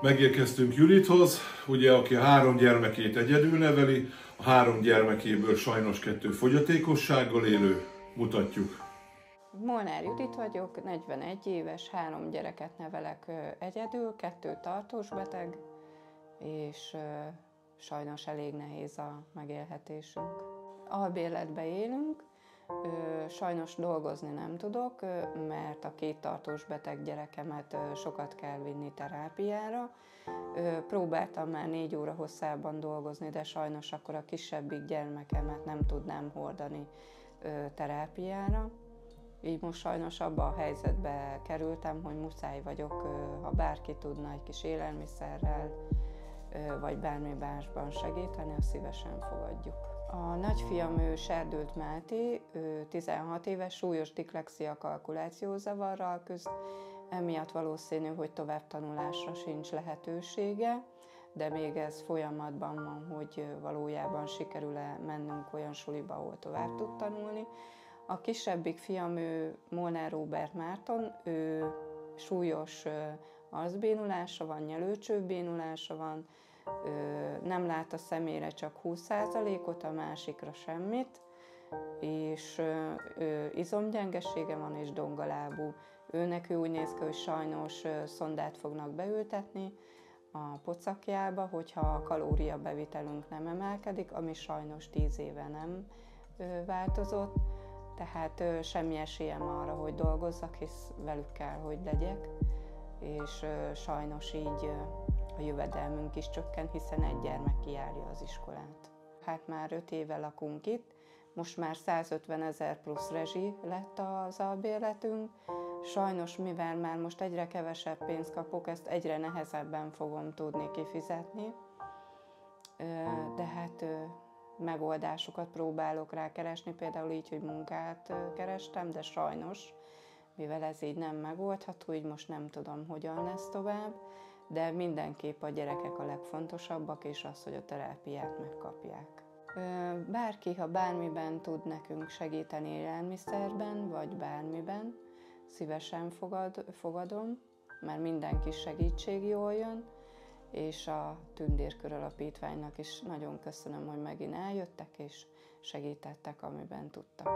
Megérkeztünk Judithoz, ugye, aki a 3 gyermekét egyedül neveli, a 3 gyermekéből sajnos 2 fogyatékossággal élő, mutatjuk. Molnár Judit vagyok, 41 éves, 3 gyereket nevelek egyedül, 2 tartós beteg, és sajnos elég nehéz a megélhetésünk. Albérletben élünk, sajnos dolgozni nem tudok, mert a 2 tartós beteg gyerekemet sokat kell vinni terápiára. Próbáltam már 4 óra hosszában dolgozni, de sajnos akkor a kisebbik gyermekemet nem tudnám hordani terápiára. Így most sajnos abba a helyzetbe kerültem, hogy muszáj vagyok, ha bárki tudna egy kis élelmiszerrel, vagy bármi másban segíteni, azt szívesen fogadjuk. A nagyfiam Serdült Máté, 16 éves, súlyos diszlexia kalkulációzavarral küzd, emiatt valószínű, hogy továbbtanulásra sincs lehetősége, de még ez folyamatban van, hogy valójában sikerül-e mennünk olyan suliba, ahol tovább tud tanulni. A kisebbik fiam, Molnár Róbert Márton, ő súlyos arcbénulása van, nyelőcsőbénulása van, nem lát a szemére csak 20%-ot, a másikra semmit, és izomgyengesége van és dongalábú. Őnek úgy néz ki, hogy sajnos szondát fognak beültetni a pocakjába, hogyha a kalóriabevitelünk nem emelkedik, ami sajnos 10 éve nem változott. Tehát semmi esélyem arra, hogy dolgozzak, hisz velük kell, hogy legyek, és sajnos így a jövedelmünk is csökken, hiszen egy gyermek kijárja az iskolát. Hát már 5 éve lakunk itt, most már 150 000 plusz rezsi lett az albérletünk. Sajnos, mivel már most egyre kevesebb pénzt kapok, ezt egyre nehezebben fogom tudni kifizetni, de hát megoldásokat próbálok rá keresni, például így, hogy munkát kerestem, de sajnos, mivel ez így nem megoldható, így most nem tudom, hogyan lesz tovább, de mindenképp a gyerekek a legfontosabbak, és az, hogy a terápiát megkapják. Bárki, ha bármiben tud nekünk segíteni élelmiszerben, vagy bármiben, szívesen fogadom, mert minden kis segítség jól jön, és a Tündérkör Alapítványnak is nagyon köszönöm, hogy megint eljöttek és segítettek, amiben tudtak.